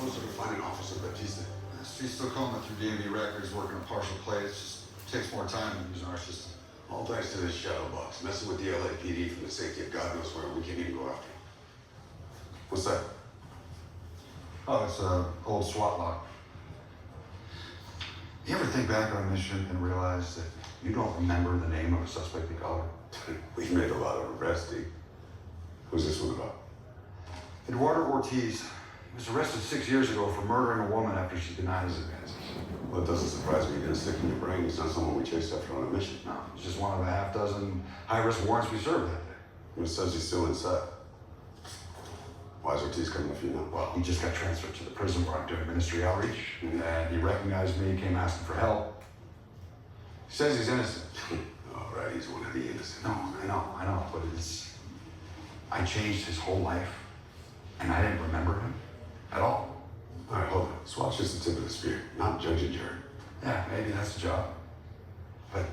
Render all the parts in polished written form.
supposed to find an Officer Baptista? Street's still calling it through DMV records, working a partial play. It just takes more time than using our system. All thanks to this shadow box, messing with the LAPD from the safety of God knows where. We can't even go after him. What's that? Oh, it's an old SWAT log. You ever think back on a mission and realize that you don't remember the name of a suspect you called? We've made a lot of arrests, D. Who's this one about? Eduardo Ortiz. He was arrested 6 years ago for murdering a woman after she denied his advances. Well, it doesn't surprise me. You're gonna stick in your brain. He's not someone we chased after on a mission. No, he's just one of a half dozen high-risk warrants we served that day. It says he's still inside. Why is Ortiz coming with you now? Well, he just got transferred to the prison where I'm doing ministry outreach, and he recognized me, came asking for help. He says he's innocent. All right, he's one of the innocent. No, I know, but I changed his whole life, and I didn't remember him at all. All right, hold on. SWAT's just the tip of the spear, not judge and jury. Yeah, maybe that's the job. But,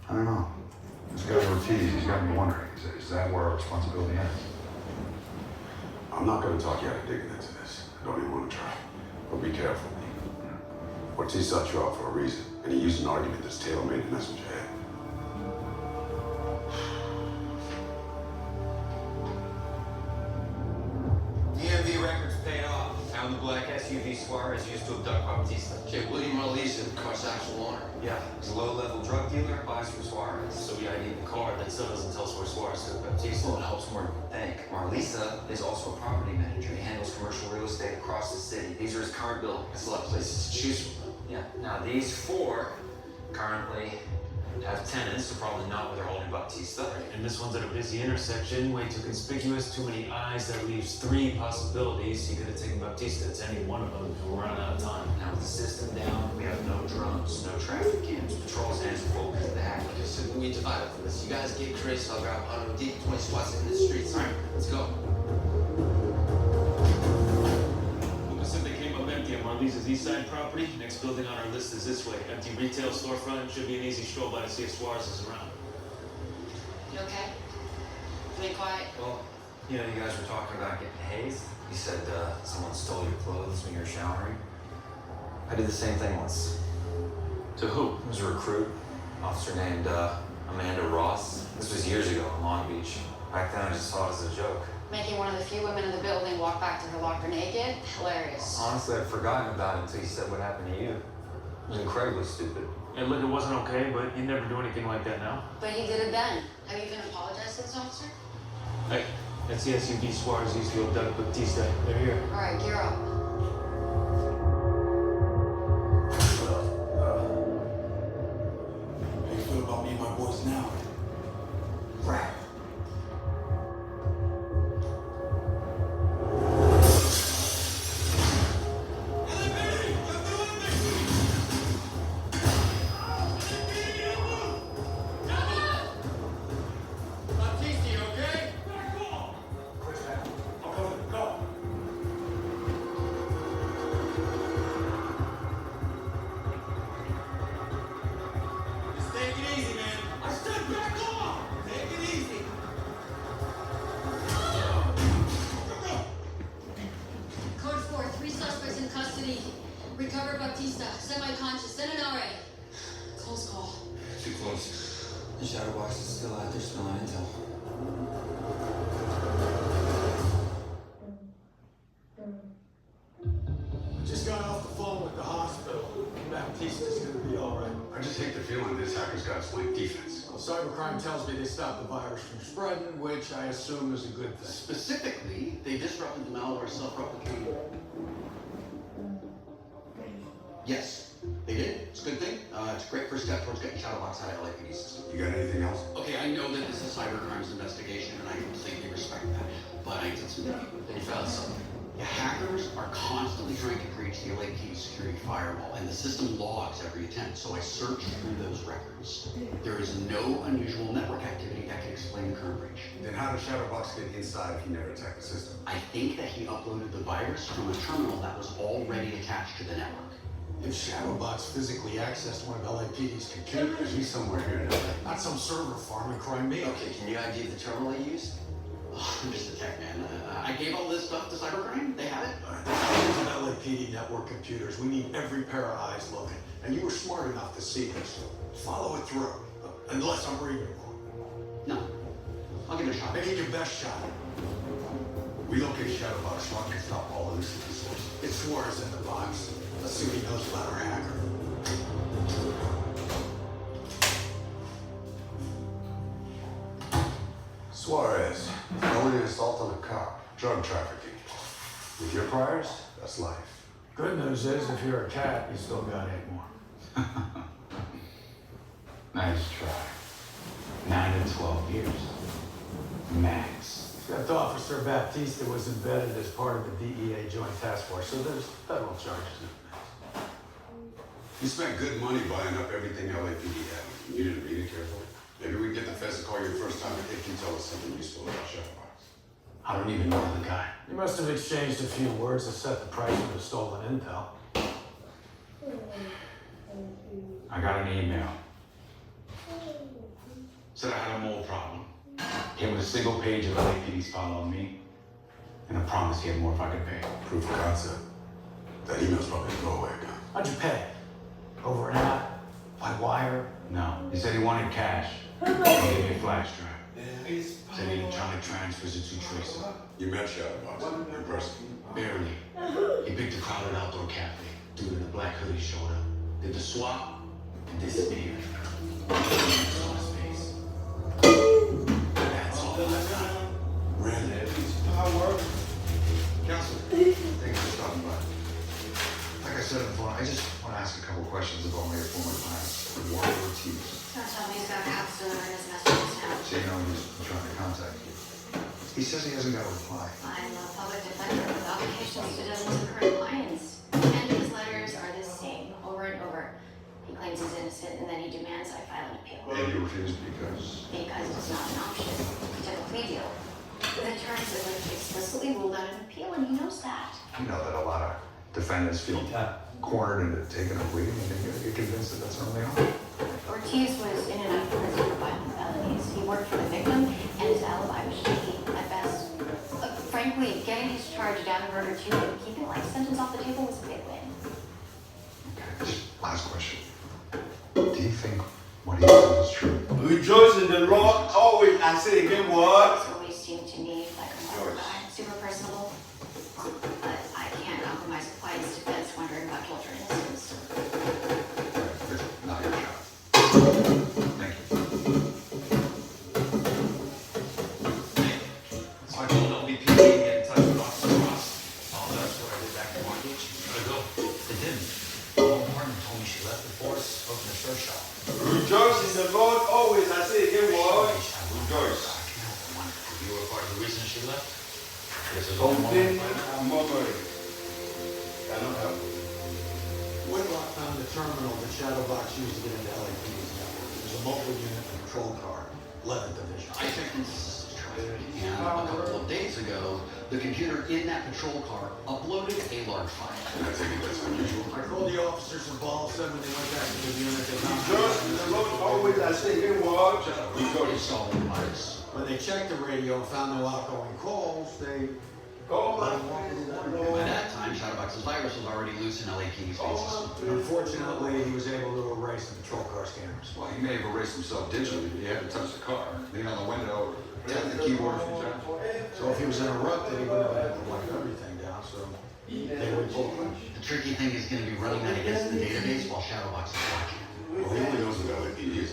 I don't know. This guy Ortiz, he's got me wondering, is that where our responsibility ends? I'm not gonna talk you out of digging into this. I don't even want to try. But be careful. Ortiz sought you out for a reason, and he used an argument that's tailor-made to mess with your head. DMV records paid off. Found the black SUV Suarez used to abduct Baptista. Okay, William MELLIIE is the car's actual owner. Yeah, he's a low-level drug dealer, buys from Suarez. So we ID'd the car, that still doesn't tell us where Suarez took Baptista. Well, it helps more than you think. Marlisa is also a property manager. He handles commercial real estate across the city. These are his current buildings. There's a lot of places to choose from. Yeah, now these four currently have tenants, so probably not where they're holding Baptista. And this one's at a busy intersection, way too conspicuous, too many eyes. That leaves three possibilities. You could have taken Baptista to any one of them, and we're running out of time. Now with the system down, we have no drones, no traffic cams. Patrol's hands are full because of the hack. Okay, so we divide up for this. You guys get Chris, I'll grab 100 deep, 20 SWATs in the streets. All right, let's go. Lucas said they came up empty on Marlise's east side property. Next building on our list is this way. Empty retail storefront. Should be an easy stroll by to see if Suarez is around. You okay? Pretty quiet. Well, you know, you guys were talking about getting hazed. You said someone stole your clothes when you were showering. I did the same thing once. To who? It was a recruit, officer named Amanda Ross. This was years ago in Long Beach. Back then, I just saw it as a joke. Making one of the few women in the building walk back to her locker naked? Hilarious. Honestly, I'd forgotten about it until you said what happened to you. It was incredibly stupid. And look, it wasn't okay, but you never do anything like that now. But he did it then. Have you even apologized to this officer? Hey, that's the SUV Suarez used to abduct Baptista. They're here. All right, gear up. How you feel about me and my boys now? Crap. Code 4, 3 suspects in custody. Recovered Baptista, semi-conscious, then an RA. Close call. Too close. The shadow box is still out there smelling intel. Just got off the phone with the hospital. Baptista's gonna be all right. I just hate the feeling this hacker's got a slight defense. Well, cybercrime tells me they stopped the virus from spreading, which I assume is a good thing. Specifically, they disrupted the malware self-replicating. Yes, they did. It's a good thing. It's a great first step towards getting Shadowbox out of LAPD system. You got anything else? Okay, I know that this is cybercrimes investigation, and I completely respect that. But I did some digging. Then you found something. The hackers are constantly trying to breach the LAPD security firewall, and the system logs every attempt, so I searched through those records. There is no unusual network activity that can explain the current breach. Then how did Shadowbox get inside if he never attacked the system? I think that he uploaded the virus from a terminal that was already attached to the network. If Shadowbox physically accessed one of LAPD's computers, He's somewhere here in LA. not some server farm in Crimea. Okay, can you ID the terminal he used? Oh, I'm just a tech man. I gave all this stuff to cybercrime. They have it. PD network computers. We need every pair of eyes looking. And you were smart enough to see this. Follow it through. Unless I'm reading wrong. No. I'll give it a shot. Make it your best shot. We locate Shadowbox, so I can stop all of this at the source. It's Suarez in the box. Let's see what he knows about our hacker. Suarez, felony assault on a cop, drug trafficking. With your priors, that's life. Good news is, if you're a cat, you still got 8 more. Nice try. 9 to 12 years. Max. Except Officer Baptista was embedded as part of the DEA Joint Task Force, so there's federal charges in the mix. You spent good money buying up everything LAPD had. You didn't read it carefully. Maybe we get the feds to call you the first time if you tell us something useful about Shadowbox. I don't even know the guy. You must have exchanged a few words to set the price of the stolen intel. I got an email. Said I had a mole problem. Came with a single page of LAPD's file on me, and a promise he had more if I could pay. Proof of concept. That email's probably a throwaway gun. How'd you pay? Over an app? By wire? No, he said he wanted cash. He gave me a flash drive. Said electronic transfers are too traceable. You met Shadowbox. Impressive. Barely. He picked a crowded outdoor cafe. Dude in a black hoodie showed up. Did the swap and disappeared. Saw his face. That's all I got. Really? Counsel, thanks for stopping by. Like I said on the phone, I just want to ask a couple questions about my former client, Warren Ortiz. Don't tell me he's got cops doing his messages now. So you know he's trying to contact you. He says he hasn't got a reply. I'm a public defender with obligations to dozens of current clients. And his letters are the same over and over. He claims he's innocent and then he demands I file an appeal. And you refused because? Because it's not an option. He took a plea deal. The terms of which explicitly ruled out an appeal, and he knows that. You know that a lot of defendants feel cornered into taking a plea and they get convinced that that's how they are. Ortiz was in and out of prison for violent felonies. He worked for the victim, and his alibi was shaky at best. Frankly, getting his charge down to murder 2 and keeping a life sentence off the table was a big win. Okay, just last question. Do you think what he says is true? Rejoice in the Lord always. I say again, what? He's always seemed to me like a moral guy, super personable. But I can't compromise a client's defense wondering about torture and innocence. It's not your job. Thank you. So I told LBPD to get in touch with Officer Ross. All that's what I did back in March. How'd it go? It didn't. One partner told me she left the force, opened a surf shop. Rejoice in the Lord always. I say again, what? Rejoice. You were part of the reason she left? This is Don't all think one. I'm murmuring. Cannot help. Whitlock found the terminal that Shadowbox used to get into LAPD's network. There's a mobile unit patrol car, 11th Division. I checked into this traffic, and a couple of days ago, the computer in that patrol car uploaded a large file. And I take it that's unusual. I called the officers involved, said when they went back to the unit, they Rejoice in the Lord always. I say again, what? It's Rejoice. all in bias. When they checked the radio and found no outgoing calls, they Go let on. him walk into that By room. that time, Shadowbox's virus was already loose in LAPD's bases. Unfortunately, he was able to erase the patrol car scanners. Well, he may have erased himself digitally, but he had to touch the car, lean on the window, tap the keyboard a few times. So if he was interrupted, he wouldn't have had to wipe everything down, so they would pull him. The tricky thing is going to be running that against the database while Shadowbox is watching. Well, he only knows what LAPD is.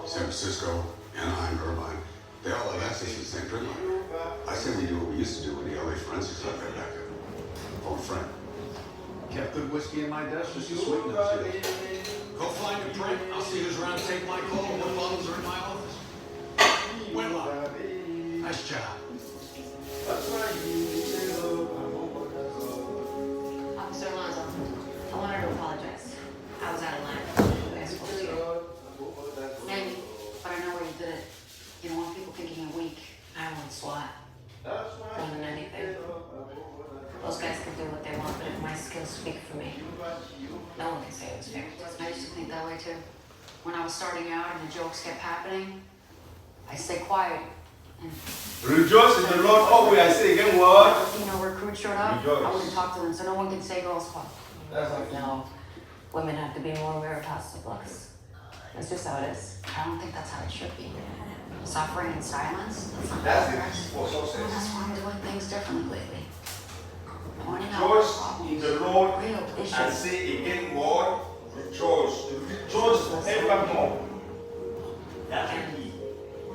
San Francisco, Anaheim, Irvine. They all have access to the same print line. I say we do what we used to do when the LA forensics got their back up. Phone a friend. Kept good whiskey in my desk just to sweeten it. Go find a print. I'll see who's around to take my call. What bottles are in my office? Whitlock. Nice job. Officer Alonso, I wanted to apologize. I was out of line. The way I spoke to you. Maybe, but I know where you did it. You don't want people thinking you're weak. I want SWAT. More than anything. Those guys can do what they want, but if my skills speak for me, no one can say it was fair. I used to think that way too. When I was starting out and the jokes kept happening, I stay quiet Rejoice in the Lord always. I say again, what? You know, recruits showed up, Rejoice. I wouldn't talk to them, so no one can say girls club. No, women have to be more aware of house supplies. That's just how it is. I don't think that's how it should be. Suffering in silence, that's not That's progress. the key for success. That's why I'm doing things differently lately. Pointing out Rejoice problems, in the Lord real and issues. say again, what? Rejoice. Rejoice forevermore. That's the key.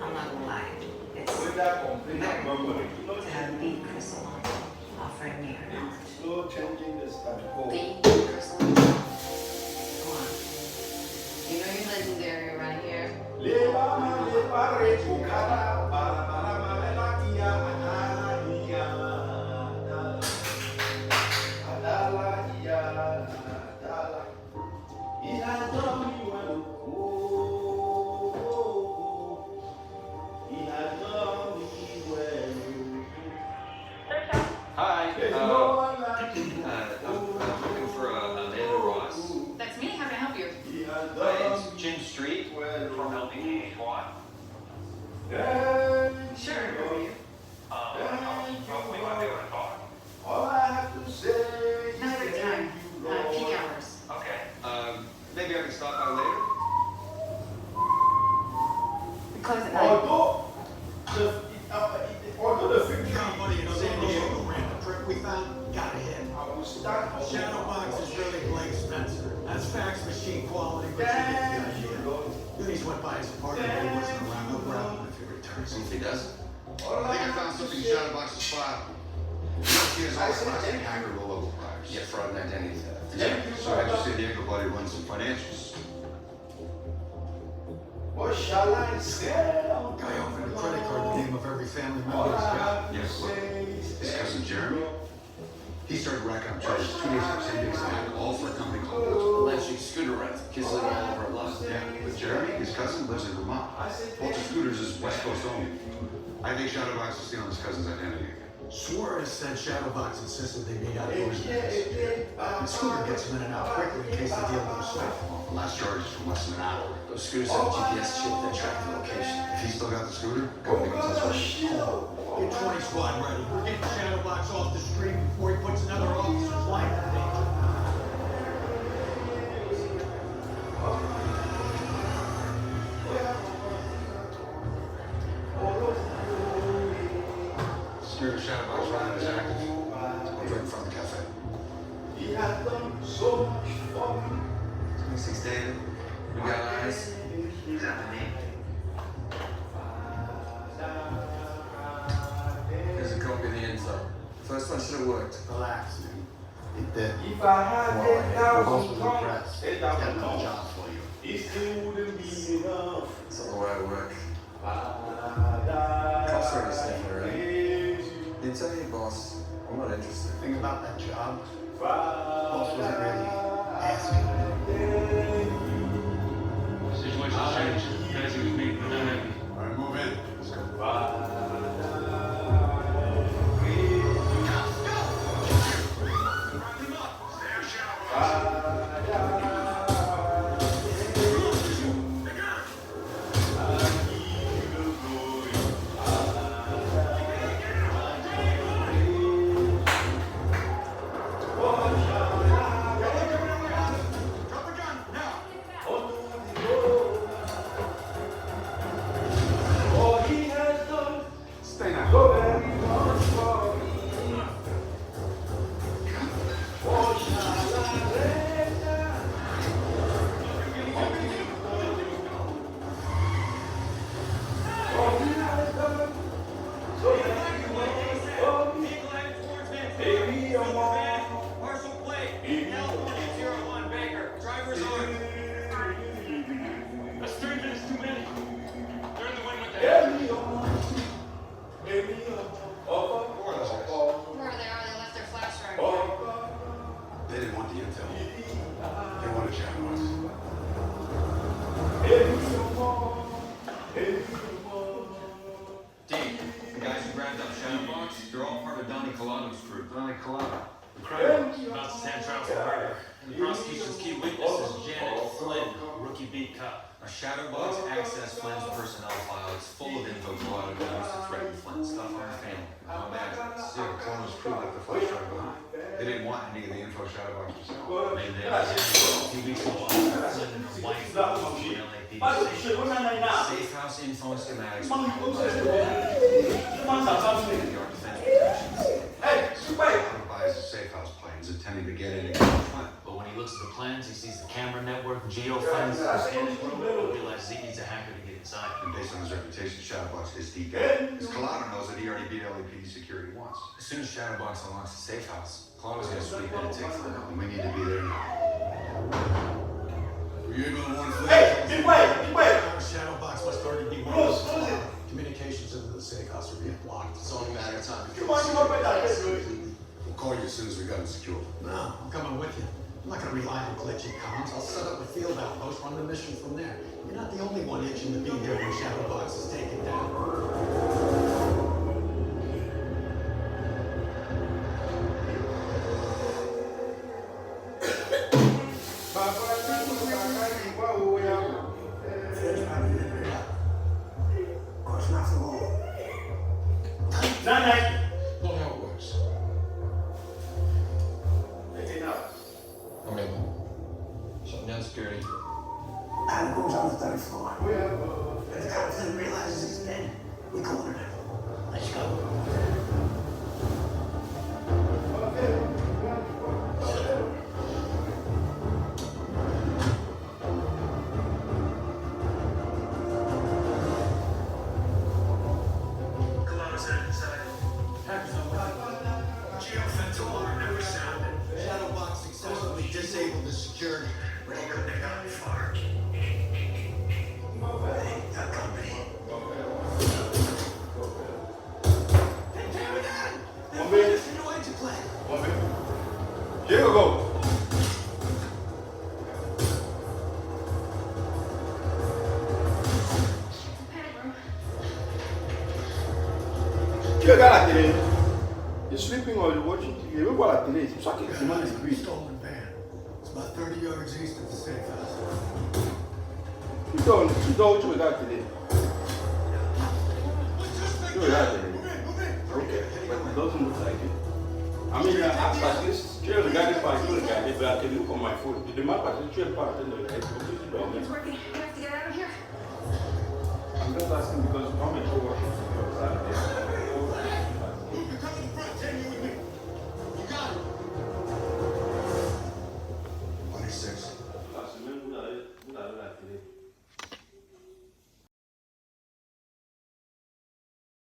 I'm not gonna lie, it's Without complaining and murmuring. to have the Chris Alonso offering me her knowledge. It's no changing the status quo. The Chris Alonso. Come on. You know you're legendary right here. Hi, I'm looking for Amanda Ross. That's me, how can I help you? It's Jim Street from LPK Squad. Sure. Hopefully might be able to talk. All I have to say is Not at the time, peak hours. Okay. Maybe I can stop by later? We close at 9. Although the fig tree Somebody in San Diego ran the trip we found, got a hit. I will start Shadowbox is really Blake Spencer. That's fax machine quality, but you get the idea. Goonies went by his apartment, but he wasn't around. No problem if he returns. See if he does. All I think I found something in Shadowbox's file. You don't see his all classic hacker rollover priors. Yeah, fraud and identity theft. Yeah, so I just say the Eagle Buddy runs some financials. what shall I say? Guy opened a credit card in the name of every family member he's got. Yes, look. His cousin Jeremy, he started racking up charges 2 days or 10 days back, all for a company called Electric scooter rent. Kids living all over a lot. Yeah, but Jeremy, his cousin, lives in Vermont. Walter Scooters is West Coast only. I think Shadowbox is stealing his cousin's identity again. Suarez said Shadowbox insisted they meet outdoors to investigate. The scooter gets him in and out quickly in case the deal goes south. The last charge is from less than an hour. Those scooters have a GPS chip that track the location. If he's still got the scooter, company can touch it. Get 20 squad ready. We're getting Shadowbox off the street before he puts another officer's life in danger. Scooter Shadowbox running is active. I'm right in front of the cafe. He has done so much for me. 26 David. We got eyes. Is that the name? Here's a copy of the intel. First one should have worked. Relax, man. It did. If I had Well, we're both 10,000 really tons, impressed. He's got another 10,000 job tons, for you. it still wouldn't be enough. It's not the way I work. Cops are already sniffing around. You tell your boss, I'm not interested. The thing about that job, boss wasn't really asking. Situation's changed. Guys, he was meeting, they're not happy. All right, move in. Let's go. Stay now. Parcel plate, L2001 Baker. Driver's on. That's 3 minutes too many. They're in the wind with that. Where they are, they left their flash right here. They didn't want the intel. They wanted Shadowbox. Dave, the guys who grabbed up Shadowbox, they're all part of Donnie Colato's crew. Donnie Colado. Incredible. About to stand trial for murder. And the prosecution's key witness is Janet Flynn, rookie rookie beat cop. A Shadowbox access Flynn's personnel file. It's full of info Collado can use to threaten Flynn. Stuff on her family. No address. Yeah, the clone was proved that the flash drive behind. They didn't want any of the info Shadowbox to sell. Maybe they had a few weeks ago, Flynn and her wife moved to the LAPD safe house info and schematics. New York Defense Protections. Collado buys the safe house plans intending to get in and kill Flynn. But when he looks at the plans, he sees the camera network, geofence, scanning group, he realizes he needs a hacker to get inside. And based on his reputation, Shadowbox is the guy. Because Collado knows that he already beat LAPD security once. As soon as Shadowbox unlocks the safe house, Claude's gonna sweep in and take Flynn out. And we need to be there now. Were you able to warn Flynn? Hey, be quiet. Shadowbox must already be one of those. Communications into the safe house are being blocked. It's only a matter of time. Come on, you want that? We'll call you as soon as we got him secured. No, I'm coming with you. I'm not gonna rely on glitchy comms. I'll set up a field outpost, run the mission from there. You're not the only one itching to be there when Shadowbox is taken down. Of course, not for long. Night. Know how it works. Okay, shutting down security. Adam goes on the third floor. If the cops then realizes he's dead, we cornered him. Let's go. Colado's headed inside. Hackers on way. Geofence alarm never sounded. Shadowbox successfully disabled the security. They couldn't have gotten far. Hey, got company. Hey, damn it, Adam! They're putting us into exit plan. Here we go. Tu regardes la télé. You're sleeping or you're watching TV. You regarde la télé. C'est pour ça qu'il demande des bruits. Stolen van. It's about 30 yards east of the safe house. Tu dors, tu regardes la télé. Tu regardes la télé. Okay, but it doesn't look like it. I mean, parce que tu es regardé par tu regardes la télé comme my phone. Je demande parce que tu es pas en train de regarder. Tu dormais. It's working. We have to get out of here. I'm just asking because how much you're watching.